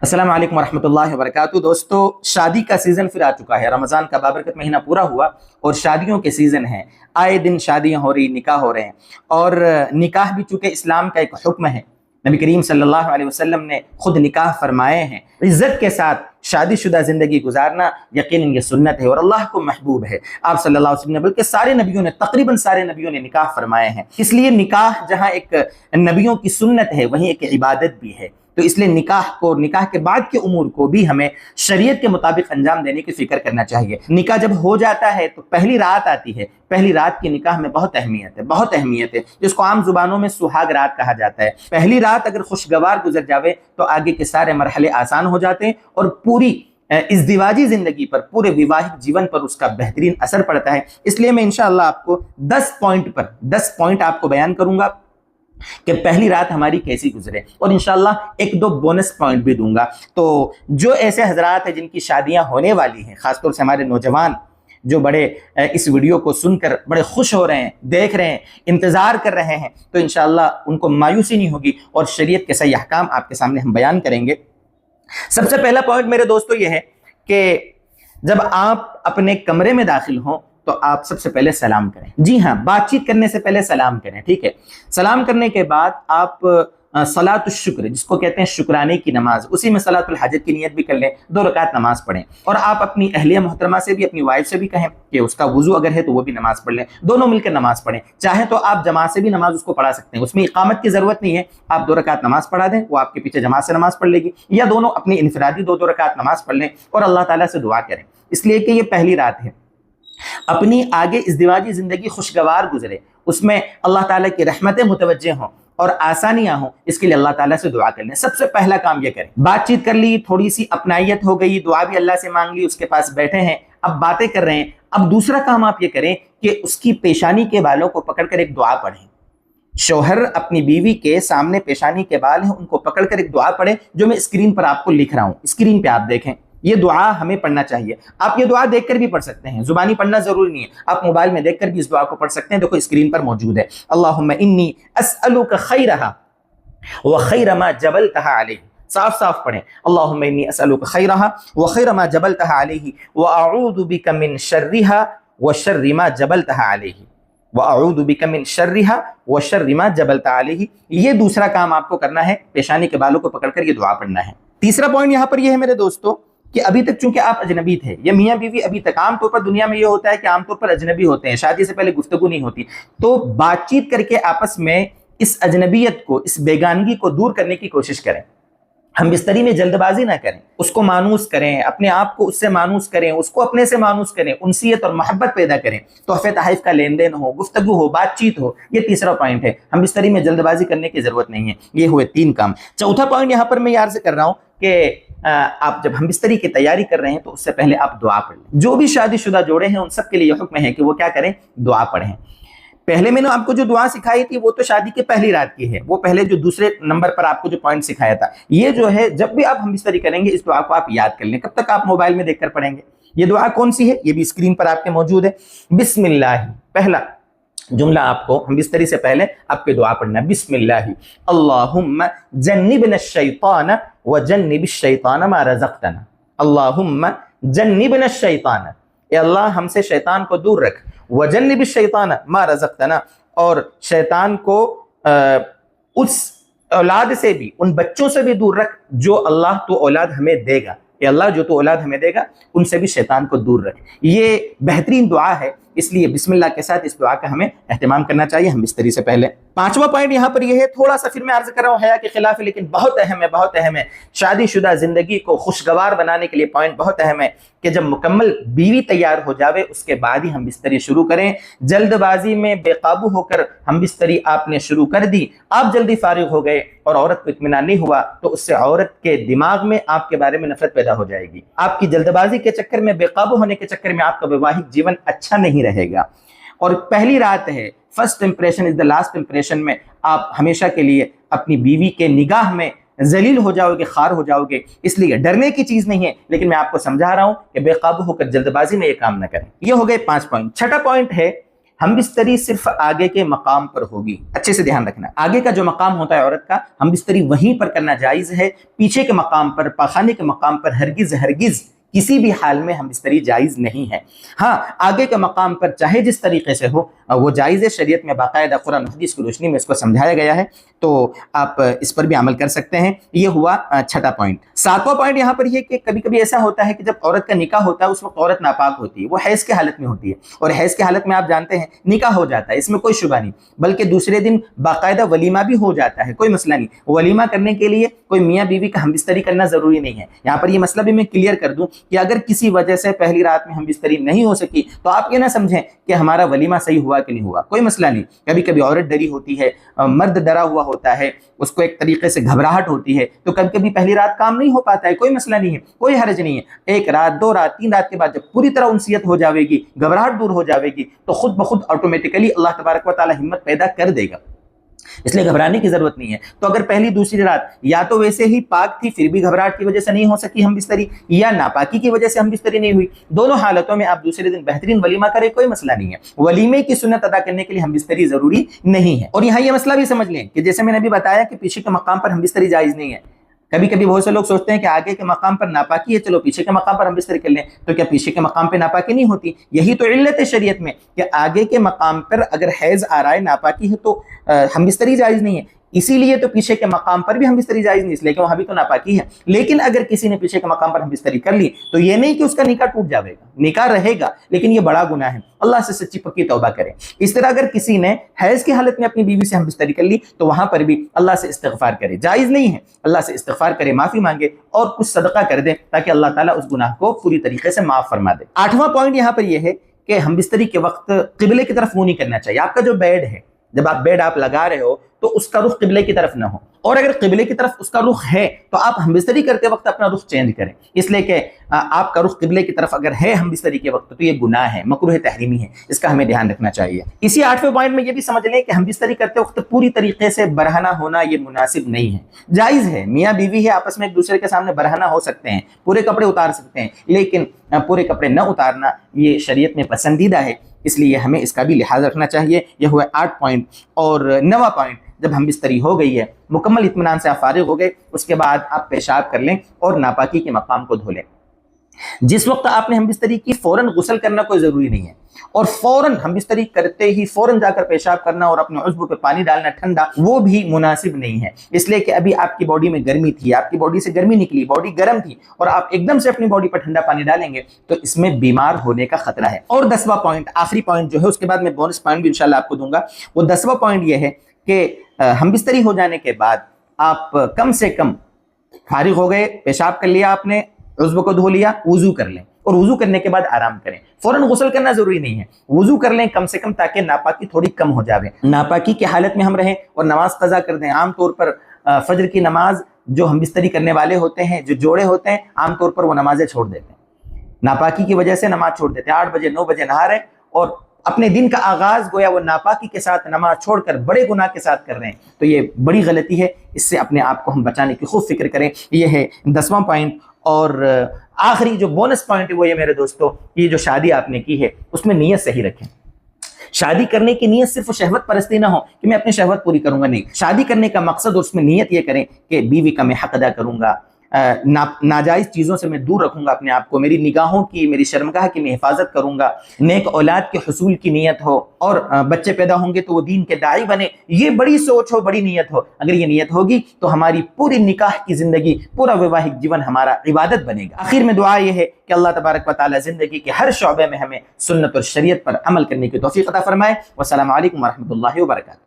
السلام علیکم ورحمۃ اللہ وبرکاتہ۔ دوستو، شادی کا سیزن پھر آ چکا ہے۔ رمضان کا بابرکت مہینہ پورا ہوا اور شادیوں کے سیزن ہیں۔ آئے دن شادیاں ہو رہی، نکاح ہو رہے ہیں، اور نکاح بھی چونکہ اسلام کا ایک حکم ہے، نبی کریم صلی اللہ علیہ وسلم نے خود نکاح فرمائے ہیں۔ عزت کے ساتھ شادی شدہ زندگی گزارنا یقیناً یہ سنت ہے اور اللہ کو محبوب ہے۔ آپ صلی اللہ علیہ وسلم نے بلکہ سارے نبیوں نے، تقریباً سارے نبیوں نے نکاح فرمائے ہیں۔ اس لیے نکاح جہاں ایک نبیوں کی سنت ہے، وہیں ایک عبادت بھی ہے۔ تو اس لیے نکاح کو، نکاح کے بعد کے امور کو بھی ہمیں شریعت کے مطابق انجام دینے کی فکر کرنا چاہیے۔ نکاح جب ہو جاتا ہے تو پہلی رات آتی ہے۔ پہلی رات کی نکاح میں بہت اہمیت ہے، بہت اہمیت ہے، جس کو عام زبانوں میں سہاگ رات کہا جاتا ہے۔ پہلی رات اگر خوشگوار گزر جاوے تو آگے کے سارے مرحلے آسان ہو جاتے ہیں اور پوری ازدواجی زندگی پر، پورے وواہک جیون پر اس کا بہترین اثر پڑتا ہے۔ اس لیے میں انشاءاللہ آپ کو 10 پوائنٹ آپ کو بیان کروں گا کہ پہلی رات ہماری کیسی گزرے، اور انشاءاللہ 1-2 بونس پوائنٹ بھی دوں گا۔ تو جو ایسے حضرات ہیں جن کی شادیاں ہونے والی ہیں، خاص طور سے ہمارے نوجوان جو بڑے اس ویڈیو کو سن کر بڑے خوش ہو رہے ہیں، دیکھ رہے ہیں، انتظار کر رہے ہیں، تو انشاءاللہ ان کو مایوسی نہیں ہوگی اور شریعت کے صحیح احکام آپ کے سامنے ہم بیان کریں گے۔ سب سے پہلا پوائنٹ میرے دوستو یہ ہے کہ جب آپ اپنے کمرے میں داخل ہوں تو آپ سب سے پہلے سلام کریں۔ جی ہاں، بات چیت کرنے سے پہلے سلام کریں، ٹھیک ہے؟ سلام کرنے کے بعد آپ صلاۃ الشکر، جس کو کہتے ہیں شکرانے کی نماز، اسی میں صلاۃ الحاجت کی نیت بھی کر لیں، 2 رکعت نماز پڑھیں، اور آپ اپنی اہلیہ محترمہ سے بھی، اپنی وائف سے بھی کہیں کہ اس کا وضو اگر ہے تو وہ بھی نماز پڑھ لیں، دونوں مل کر نماز پڑھیں۔ چاہیں تو آپ جماعت سے بھی نماز اس کو پڑھا سکتے ہیں، اس میں اقامت کی ضرورت نہیں ہے، آپ 2 رکعت نماز پڑھا دیں، وہ آپ کے پیچھے جماعت سے نماز پڑھ لے گی، یا دونوں اپنی انفرادی 2 رکعت نماز پڑھ لیں اور اللہ تعالیٰ سے دعا کریں، اس لیے کہ یہ پہلی رات ہے۔ اپنی آگے ازدواجی زندگی خوشگوار گزرے، اس میں اللہ تعالیٰ کی رحمتیں متوجہ ہوں اور آسانیاں ہوں، اس کے لیے اللہ تعالیٰ سے دعا کر لیں۔ سب سے پہلا کام یہ کریں۔ بات چیت کر لی، تھوڑی سی اپنائیت ہو گئی، دعا بھی اللہ سے مانگ لی، اس کے پاس بیٹھے ہیں، اب باتیں کر رہے ہیں۔ اب دوسرا کام آپ یہ کریں کہ اس کی پیشانی کے بالوں کو پکڑ کر ایک دعا پڑھیں۔ شوہر اپنی بیوی کے سامنے پیشانی کے بال ہیں، ان کو پکڑ کر ایک دعا پڑھیں، جو میں اسکرین پر آپ کو لکھ رہا ہوں، اسکرین پہ آپ دیکھیں۔ یہ دعا ہمیں پڑھنا چاہیے۔ آپ یہ دعا دیکھ کر بھی پڑھ سکتے ہیں، زبانی پڑھنا ضروری نہیں ہے، آپ موبائل میں دیکھ کر بھی اس دعا کو پڑھ سکتے ہیں۔ دیکھو اسکرین پر موجود ہے، اللہم انی اسألک خیرہا وخیر ما جبلتہا علیہ۔ صاف صاف پڑھیں، اللہم انی اسألک خیرہا وخیر ما جبلتہا علیہ واعوذ بک من شرہا وشر ما جبلتہا علیہ، وَأَعُوذُ بِكَ مِن شَرِّهَا وَشَرِّ مَا جَبَلْتَ عَلَيْهِ۔ یہ دوسرا کام آپ کو کرنا ہے، پیشانی کے بالوں کو پکڑ کر یہ دعا پڑھنا ہے۔ تیسرا پوائنٹ یہاں پر یہ ہے میرے دوستو کہ ابھی تک چونکہ آپ اجنبی تھے، یہ میاں بیوی ابھی تک، عام طور پر دنیا میں یہ ہوتا ہے کہ عام طور پر اجنبی ہوتے ہیں، شادی سے پہلے گفتگو نہیں ہوتی، تو بات چیت کر کے آپس میں اس اجنبیت کو، اس بیگانگی کو دور کرنے کی کوشش کریں۔ ہم بستری میں جلد بازی نہ کریں، اس کو مانوس کریں، اپنے آپ کو اس سے مانوس کریں، اس کو اپنے سے مانوس کریں، انسیت اور محبت پیدا کریں، تحفے تحائف کا لین دین ہو، گفتگو ہو، بات چیت ہو۔ یہ تیسرا پوائنٹ ہے، ہم بستری میں جلد بازی کرنے کی ضرورت نہیں ہے۔ یہ ہوئے 3 کام۔ چوتھا پوائنٹ یہاں پر میں یہ عرض کر رہا ہوں کہ آپ جب ہم بستری کی تیاری کر رہے ہیں تو اس سے پہلے آپ دعا پڑھ لیں۔ جو بھی شادی شدہ جوڑے ہیں ان سب کے لیے یہ حکم ہے کہ وہ کیا کریں؟ دعا پڑھیں۔ پہلے میں نے آپ کو جو دعا سکھائی تھی وہ تو شادی کے پہلی رات کی ہے، وہ پہلے جو دوسرے نمبر پر آپ کو جو پوائنٹ سکھایا تھا، یہ جو ہے جب بھی آپ ہم بستری کریں گے اس دعا کو آپ یاد کر لیں۔ کب تک آپ موبائل میں دیکھ کر پڑھیں گے؟ یہ دعا کون سی ہے؟ یہ بھی اسکرین پر آپ کے موجود ہے۔ بسم اللہ، پہلا جملہ آپ کو ہم بستری سے پہلے آپ کے دعا پڑھنا ہے، بسم اللہ اللہم جنبنا الشیطان وجنب الشیطان ما رزقتنا۔ اللہم جنبنا الشیطان، اے اللہ ہم سے شیطان کو دور رکھ، وجنب الشیطان ما رزقتنا، اور شیطان کو اس اولاد سے بھی، ان بچوں سے بھی دور رکھ جو اللہ تو اولاد ہمیں دے گا، اے اللہ جو تو اولاد ہمیں دے گا ان سے بھی شیطان کو دور رکھ۔ یہ بہترین دعا ہے، اس لیے بسم اللہ کے ساتھ اس دعا کا ہمیں اہتمام کرنا چاہیے ہم بستری سے پہلے۔ 5واں پوائنٹ یہاں پر یہ ہے، تھوڑا سا پھر میں عرض کر رہا ہوں حیا کے خلاف ہے لیکن بہت اہم ہے، بہت اہم ہے۔ شادی شدہ زندگی کو خوشگوار بنانے کے لیے پوائنٹ بہت اہم ہے کہ جب مکمل بیوی تیار ہو جاوے اس کے بعد ہی ہم بستری شروع کریں۔ جلد بازی میں بے قابو ہو کر ہم بستری آپ نے شروع کر دی، آپ جلدی فارغ ہو گئے اور عورت کو اطمینان نہیں ہوا تو اس سے عورت کے دماغ میں آپ کے بارے میں نفرت پیدا ہو جائے گی۔ آپ کی جلد بازی کے چکر میں، بے قابو ہونے کے چکر میں آپ کا ویواہک جیون اچھا نہیں رہے گا۔ اور پہلی رات ہے، first impression is the last impression میں آپ ہمیشہ کے لیے اپنی بیوی کے نگاہ میں ذلیل ہو جاؤ گے، خار ہو جاؤ گے۔ اس لیے ڈرنے کی چیز نہیں ہے، لیکن میں آپ کو سمجھا رہا ہوں کہ بے قابو ہو کر جلد بازی میں یہ کام نہ کریں۔ یہ ہو گئے 5 پوائنٹ۔ 6واں پوائنٹ ہے ہم بستری صرف آگے کے مقام پر ہوگی. اچھے سے دھیان رکھنا, آگے کا جو مقام ہوتا ہے عورت کا, ہم بستری وہیں پر کرنا جائز ہے. پیچھے کے مقام پر, پاخانے کے مقام پر ہرگز ہرگز کسی بھی حال میں ہم بستری جائز نہیں ہے. ہاں, آگے کے مقام پر چاہے جس طریقے سے ہو وہ جائز ہے. شریعت میں باقاعدہ قرآن حدیث کی روشنی میں اس کو سمجھایا گیا ہے, تو آپ اس پر بھی عمل کر سکتے ہیں. یہ ہوا چھٹا پوائنٹ. ساتواں پوائنٹ یہاں پر یہ کہ کبھی کبھی ایسا ہوتا ہے کہ جب عورت کا نکاح ہوتا ہے اس وقت عورت ناپاک ہوتی ہے, وہ حیض کے حالت میں ہوتی ہے, اور حیض کے حالت میں آپ جانتے ہیں نکاح ہو جاتا ہے, اس میں کوئی شبہ نہیں, بلکہ دوسرے دن باقاعدہ ولیمہ بھی ہو جاتا ہے, کوئی مسئلہ نہیں. ولیمہ کرنے کے لیے کوئی میاں بیوی کا ہم بستری کرنا ضروری نہیں ہے. یہاں پر یہ مسئلہ بھی میں کلیئر کر دوں کہ اگر کسی وجہ سے پہلی رات میں ہم بستری نہیں ہو سکی تو آپ یہ نہ سمجھیں کہ ہمارا ولیمہ صحیح ہوا کہ نہیں ہوا, کوئی مسئلہ نہیں. کبھی کبھی عورت ڈری ہوتی ہے, مرد ڈرا ہوا ہوتا ہے, اس کو ایک طریقے سے گھبراہٹ ہوتی ہے, تو کبھی کبھی پہلی رات کام نہیں ہو پاتا ہے, کوئی مسئلہ نہیں ہے, کوئی حرج نہیں ہے. ایک رات, 2 رات, 3 رات کے بعد جب پوری طرح انسیت ہو جاوے گی, گھبراہٹ دور ہو جاوے گی, تو خود بخود آٹومیٹیکلی اللہ تبارک و تعالی ہمت پیدا کر دے گا, اس لیے گھبرانے کی ضرورت نہیں ہے. تو اگر پہلی دوسری رات یا تو ویسے ہی پاک تھی پھر بھی گھبراہٹ کی وجہ سے نہیں ہو سکی ہم بستری, یا ناپاکی کی وجہ سے ہم بستری نہیں ہوئی, دونوں حالتوں میں آپ دوسرے دن بہترین ولیمہ کریں, کوئی مسئلہ نہیں ہے. ولیمے کی سنت ادا کرنے کے لیے ہم بستری ضروری نہیں ہے. اور یہاں یہ مسئلہ بھی سمجھ لیں کہ جیسے میں نے ابھی بتایا کہ پیچھے کے مقام پر ہم بستری جائز نہیں ہے. کبھی کبھی بہت سے لوگ سوچتے ہیں کہ آگے کے مقام پر ناپاکی ہے, چلو پیچھے کے مقام پر ہم بستری کر لیں, تو کیا پیچھے کے مقام پہ ناپاکی نہیں ہوتی؟ یہی تو علت ہے شریعت میں کہ آگے کے مقام پر اگر حیض آ رہا ہے, ناپاکی ہے, تو ہم بستری جائز نہیں ہے. اسی لیے تو پیچھے کے مقام پر بھی ہم بستری جائز نہیں, اس لیے کہ وہاں بھی تو ناپاکی ہے. لیکن اگر کسی نے پیچھے کے مقام پر ہم بستری کر لی تو یہ نہیں کہ اس کا نکاح ٹوٹ جاوے گا, نکاح رہے گا, لیکن یہ بڑا گناہ ہے. اللہ سے سچی پکی توبہ کرے. اس طرح اگر کسی نے حیض کی حالت میں اپنی بیوی سے ہم بستری کر لی تو وہاں پر بھی اللہ سے استغفار کرے, جائز نہیں ہے. اللہ سے استغفار کرے, معافی مانگے اور کچھ صدقہ کر دے تاکہ اللہ تعالیٰ اس گناہ کو پوری طریقے سے معاف فرما دے. 8واں پوائنٹ یہاں پر یہ ہے کہ ہم بستری کے وقت قبلے کی طرف منہ نہیں کرنا چاہیے. آپ کا جو بیڈ ہے, جب آپ بیڈ آپ لگا رہے ہو تو اس کا رخ قبلے کی طرف نہ ہو, اور اگر قبلے کی طرف اس کا رخ ہے تو آپ ہم بستری کرتے وقت اپنا رخ چینج کریں, اس لیے کہ آپ کا رخ قبلے کی طرف اگر ہے ہم بستری کے وقت تو یہ گناہ ہے, مکروہ تحریمی ہے, اس کا ہمیں دھیان رکھنا چاہیے. اسی 8ویں پوائنٹ میں یہ بھی سمجھ لیں کہ ہم بستری کرتے وقت پوری طریقے سے برہنہ ہونا یہ مناسب نہیں ہے. جائز ہے, میاں بیوی ہے, آپس میں ایک دوسرے کے سامنے برہنہ ہو سکتے ہیں, پورے کپڑے اتار سکتے ہیں, لیکن پورے کپڑے نہ اتارنا یہ شریعت میں پسندیدہ ہے, اس لیے ہمیں اس کا بھی لحاظ رکھنا چاہیے. یہ ہوا 8 پوائنٹ. اور 9واں پوائنٹ, جب ہم بستری ہو گئی ہے, مکمل اطمینان سے آپ فارغ ہو گئے, اس کے بعد آپ پیشاب کر لیں اور ناپاکی کے مقام کو دھو لیں. جس وقت آپ نے ہم بستری کی فوراً غسل کرنا کوئی ضروری نہیں ہے, اور فوراً ہم بستری کرتے ہی فوراً جا کر پیشاب کرنا اور اپنے عضو پہ پانی ڈالنا ٹھنڈا, وہ بھی مناسب نہیں ہے. اس لیے کہ ابھی آپ کی باڈی میں گرمی تھی, آپ کی باڈی سے گرمی نکلی, باڈی گرم تھی, اور آپ ایک دم سے اپنی باڈی پر ٹھنڈا پانی ڈالیں گے تو اس میں بیمار ہونے کا خطرہ ہے. اور 10واں پوائنٹ, آخری پوائنٹ جو ہے, اس کے بعد میں بونس پوائنٹ بھی انشاءاللہ آپ کو دوں گا. وہ 10واں پوائنٹ یہ ہے کہ ہم بستری ہو جانے کے بعد آپ کم سے کم فارغ ہو گئے, پیشاب کر لیا, آپ نے عضو کو دھو لیا, وضو کر لیں, اور وضو کرنے کے بعد آرام کریں. فوراً غسل کرنا ضروری نہیں ہے, وضو کر لیں کم سے کم تاکہ ناپاکی تھوڑی کم ہو جاوے. ناپاکی کی حالت میں ہم رہیں اور نماز قضا کر دیں. عام طور پر فجر کی نماز جو ہم بستری کرنے والے ہوتے ہیں, جو جوڑے ہوتے ہیں, عام طور پر وہ نمازیں چھوڑ دیتے ہیں, ناپاکی کی وجہ سے نماز چھوڑ دیتے ہیں. 8 بجے 9 بجے نہا رہے اور اپنے دن کا آغاز گویا وہ ناپاکی کے ساتھ نماز چھوڑ کر بڑے گناہ کے ساتھ کر رہے ہیں, تو یہ بڑی غلطی ہے. اس سے اپنے آپ کو ہم بچانے کی خوب فکر کریں. یہ ہے 10واں پوائنٹ. اور آخری جو بونس پوائنٹ ہے وہ یہ میرے دوستو, یہ جو شادی آپ نے کی ہے اس میں نیت صحیح رکھیں. شادی کرنے کی نیت صرف شہوت پرستی نہ ہو کہ میں اپنی شہوت پوری کروں گا, نہیں. شادی کرنے کا مقصد اور اس میں نیت یہ کریں کہ بیوی کا میں حق ادا کروں گا, ناجائز چیزوں سے میں دور رکھوں گا اپنے آپ کو, میری نگاہوں کی, میری شرمگاہ کی میں حفاظت کروں گا, نیک اولاد کے حصول کی نیت ہو, اور بچے پیدا ہوں گے تو وہ دین کے داعی بنے. یہ بڑی سوچ ہو, بڑی نیت ہو. اگر یہ نیت ہوگی تو ہماری پوری نکاح کی زندگی, پورا ویواہک جیون ہمارا عبادت بنے گا. آخر میں دعا یہ ہے کہ اللہ تبارک و تعالی زندگی کے ہر شعبے میں ہمیں سنت اور شریعت پر عمل کرنے کی توفیق عطا فرمائے. والسلام علیکم ورحمۃ اللہ وبرکاتہ.